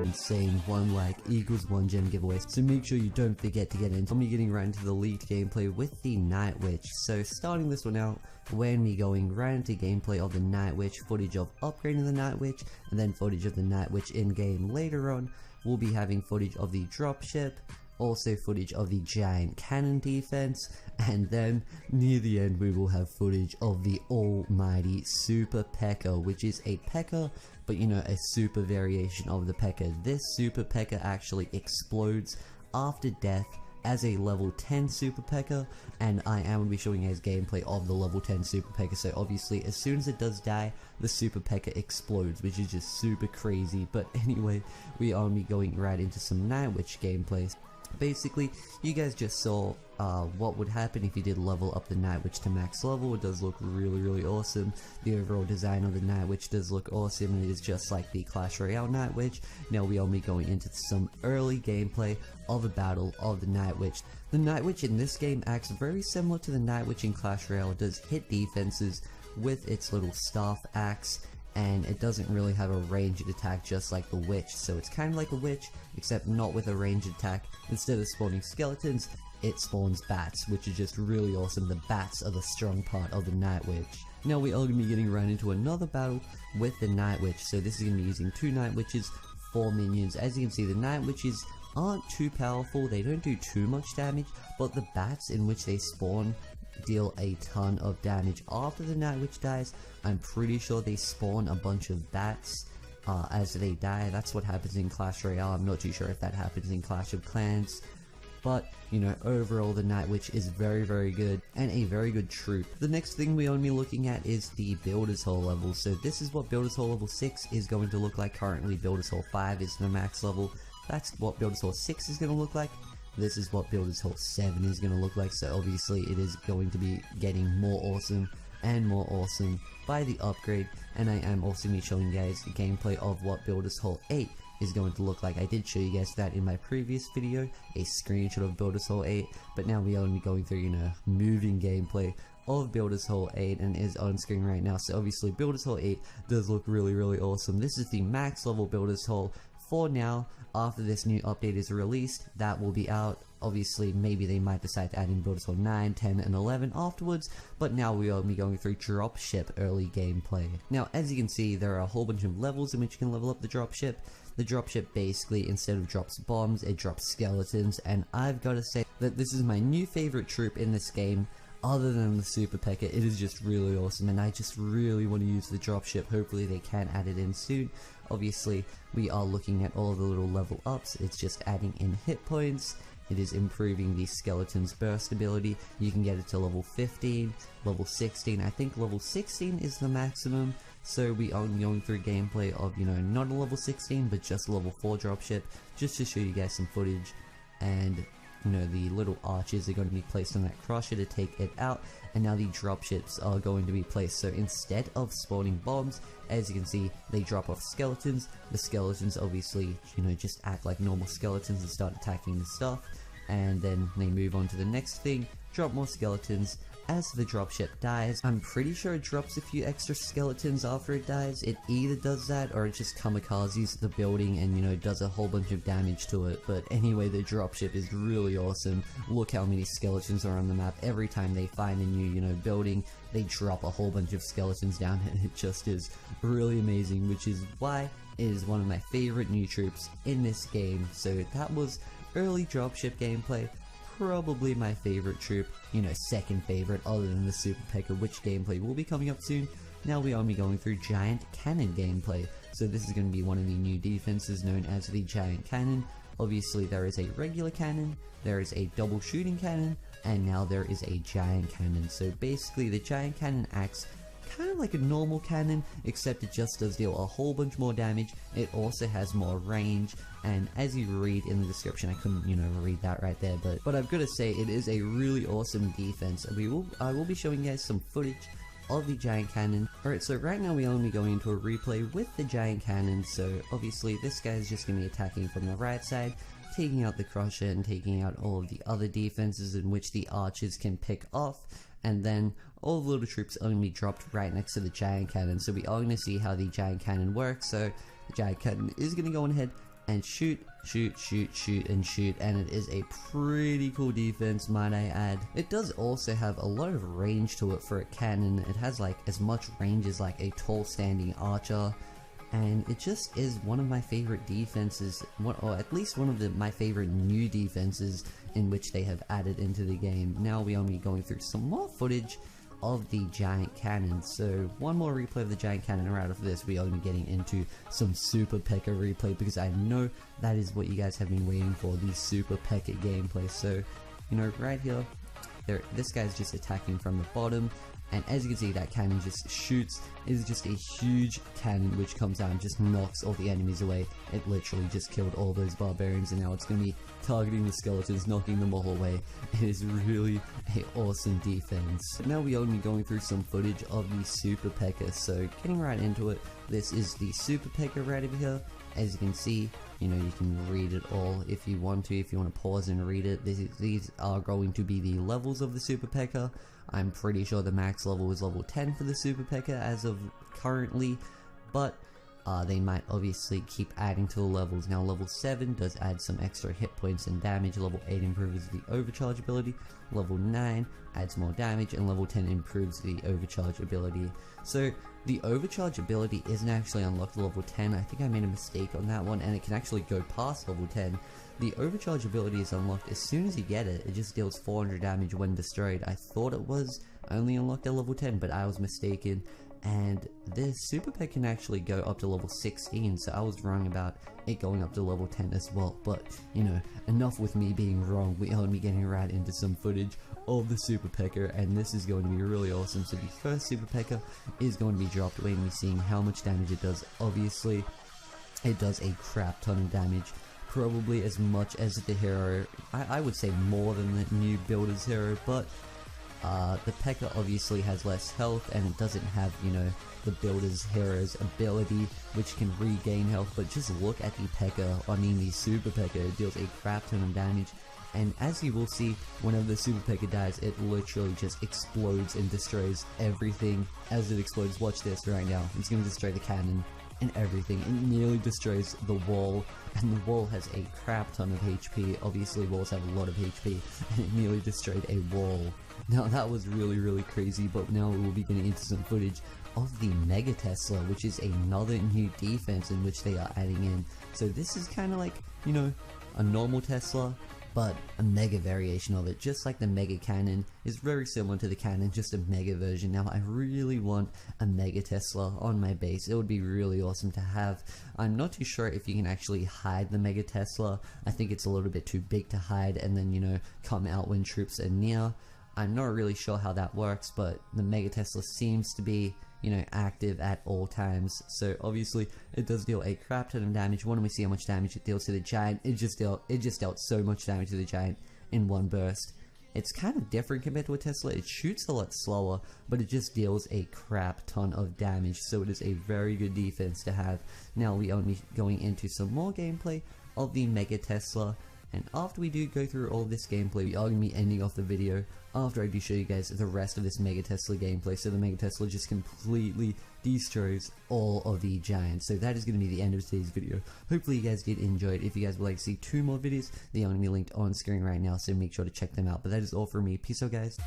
insane 1 like equals 1 gem giveaway, so make sure you don't forget to get in. I'm getting right into the leaked gameplay with the Night Witch. So starting this one out, we're going to be going right into gameplay of the Night Witch, footage of upgrading the Night Witch, and then footage of the Night Witch in game. Later on, we'll be having footage of the dropship, also footage of the giant cannon defense, and then near the end we will have footage of the almighty super P.E.K.K.A, which is a P.E.K.K.A, but you know, a super variation of the P.E.K.K.A. This super P.E.K.K.A actually explodes after death as a level 10 super P.E.K.K.A, and I am going to be showing you guys gameplay of the level 10 super P.E.K.K.A. So obviously as soon as it does die, the super P.E.K.K.A explodes, which is just super crazy. But anyway, we are going to be going right into some Night Witch gameplays. Basically, you guys just saw what would happen if you did level up the Night Witch to max level. It does look really awesome. The overall design of the Night Witch does look awesome, and it is just like the Clash Royale Night Witch. Now we are only going into some early gameplay of a battle of the Night Witch. The Night Witch in this game acts very similar to the Night Witch in Clash Royale. It does hit defenses with its little staff axe, and it doesn't really have a ranged attack just like the witch, so it's kind of like a witch except not with a ranged attack. Instead of spawning skeletons, it spawns bats, which is just really awesome. The bats are the strong part of the Night Witch. Now we are going to be getting right into another battle with the Night Witch. So this is going to be using 2 Night Witches, 4 minions. As you can see, the Night Witches aren't too powerful, they don't do too much damage, but the bats in which they spawn deal a ton of damage. After the Night Witch dies, I'm pretty sure they spawn a bunch of bats as they die. That's what happens in Clash Royale. I'm not too sure if that happens in Clash of Clans, but you know, overall the Night Witch is very good and a very good troop. The next thing we are going to be looking at is the Builder's Hall level. So this is what Builder's Hall level 6 is going to look like. Currently Builder's Hall 5 is the max level. That's what Builder's Hall 6 is going to look like. This is what Builder's Hall 7 is going to look like, so obviously it is going to be getting more awesome and more awesome by the upgrade. And I am also going to be showing you guys the gameplay of what Builder's Hall 8 is going to look like. I did show you guys that in my previous video, a screenshot of Builder's Hall 8, but now we are going to be going through, you know, moving gameplay of Builder's Hall 8, and is on screen right now. So obviously Builder's Hall 8 does look really awesome. This is the max level Builder's Hall. For now, after this new update is released, that will be out. Obviously, maybe they might decide to add in Builders Hall 9, 10, and 11 afterwards, but now we are going through dropship early gameplay. Now, as you can see, there are a whole bunch of levels in which you can level up the dropship. The dropship basically, instead of drops bombs, it drops skeletons, and I've got to say that this is my new favorite troop in this game. Other than the super P.E.K.K.A, it is just really awesome, and I just really want to use the dropship. Hopefully they can add it in soon. Obviously, we are looking at all the little level ups. It's just adding in hit points. It is improving the skeleton's burst ability. You can get it to level 15, level 16. I think level 16 is the maximum. So we are going through gameplay of, you know, not a level 16, but just a level 4 dropship, just to show you guys some footage. And you know, the little archers are going to be placed on that crusher to take it out, and now the dropships are going to be placed. So instead of spawning bombs, as you can see, they drop off skeletons. The skeletons obviously, you know, just act like normal skeletons and start attacking the stuff, and then they move on to the next thing, drop more skeletons. As the dropship dies, I'm pretty sure it drops a few extra skeletons after it dies. It either does that or it just kamikazes the building and, you know, does a whole bunch of damage to it. But anyway, the dropship is really awesome. Look how many skeletons are on the map. Every time they find a new, you know, building, they drop a whole bunch of skeletons down, and it just is really amazing, which is why it is one of my favorite new troops in this game. So that was early dropship gameplay. Probably my favorite troop, you know, second favorite other than the super P.E.K.K.A, which gameplay will be coming up soon. Now we are going to be going through giant cannon gameplay. So this is going to be one of the new defenses known as the giant cannon. Obviously there is a regular cannon, there is a double shooting cannon, and now there is a giant cannon. So basically the giant cannon acts kind of like a normal cannon, except it just does deal a whole bunch more damage. It also has more range, and as you read in the description, I couldn't, you know, read that right there, but I've got to say it is a really awesome defense. I will be showing you guys some footage of the giant cannon. Alright, so right now we are only going into a replay with the giant cannon. So obviously this guy is just going to be attacking from the right side, taking out the crusher and taking out all of the other defenses in which the archers can pick off, and then all the little troops are going to be dropped right next to the giant cannon. So we are going to see how the giant cannon works. So the giant cannon is going to go on ahead and shoot, shoot, shoot, shoot, and shoot, and it is a pretty cool defense, might I add. It does also have a lot of range to it for a cannon. It has like as much range as like a tall standing archer, and it just is one of my favorite defenses, or at least one of my favorite new defenses in which they have added into the game. Now we are only going through some more footage of the giant cannon. So one more replay of the giant cannon, and right after this we are going to be getting into some Super P.E.K.K.A replay, because I know that is what you guys have been waiting for, the Super P.E.K.K.A gameplay. So, you know, right here, this guy's just attacking from the bottom, and as you can see, that cannon just shoots. It is just a huge cannon which comes out and just knocks all the enemies away. It literally just killed all those barbarians, and now it's going to be targeting the skeletons, knocking them all away. It is really an awesome defense. But now we are only going through some footage of the Super P.E.K.K.A, so getting right into it, this is the Super P.E.K.K.A right over here. As you can see, you know, you can read it all if you want to pause and read it. These are going to be the levels of the Super P.E.K.K.A. I'm pretty sure the max level is level 10 for the Super P.E.K.K.A as of currently, but they might obviously keep adding to the levels. Now level 7 does add some extra hit points and damage, level 8 improves the overcharge ability, level 9 adds more damage, and level 10 improves the overcharge ability. So the overcharge ability isn't actually unlocked at level 10, I think I made a mistake on that one, and it can actually go past level 10. The overcharge ability is unlocked as soon as you get it. It just deals 400 damage when destroyed. I thought it was only unlocked at level 10, but I was mistaken. And this Super P.E.K.K.A can actually go up to level 16, so I was wrong about it going up to level 10 as well. But, you know, enough with me being wrong. We are going to be getting right into some footage of the Super P.E.K.K.A, and this is going to be really awesome. So the first Super P.E.K.K.A is going to be dropped. We're going to be seeing how much damage it does. Obviously, it does a crap ton of damage. Probably as much as the hero. I would say more than the new Builder's hero, but the P.E.K.K.A obviously has less health, and it doesn't have, you know, the Builder's hero's ability, which can regain health. But just look at the P.E.K.K.A, I mean the Super P.E.K.K.A, it deals a crap ton of damage. And as you will see, whenever the Super P.E.K.K.A dies, it literally just explodes and destroys everything as it explodes. Watch this right now. It's going to destroy the cannon and everything. It nearly destroys the wall, and the wall has a crap ton of HP. Obviously walls have a lot of HP, and it nearly destroyed a wall. Now that was really crazy, but now we will be getting into some footage of the Mega Tesla, which is another new defense in which they are adding in. So this is kind of like, you know, a normal Tesla, but a mega variation of it. Just like the Mega Cannon is very similar to the Cannon, just a mega version. Now I really want a Mega Tesla on my base. It would be really awesome to have. I'm not too sure if you can actually hide the Mega Tesla. I think it's a little bit too big to hide and then, you know, come out when troops are near. I'm not really sure how that works, but the Mega Tesla seems to be, you know, active at all times. So obviously it does deal a crap ton of damage. When we see how much damage it deals to the giant, it just dealt so much damage to the giant in one burst. It's kind of different compared to a Tesla. It shoots a lot slower, but it just deals a crap ton of damage, so it is a very good defense to have. Now we are going into some more gameplay of the Mega Tesla. And after we do go through all this gameplay, we are going to be ending off the video after I do show you guys the rest of this Mega Tesla gameplay. So the Mega Tesla just completely destroys all of the giants. So that is going to be the end of today's video. Hopefully you guys did enjoy it. If you guys would like to see 2 more videos, they are going to be linked on screen right now, so make sure to check them out. But that is all for me. Peace out, guys.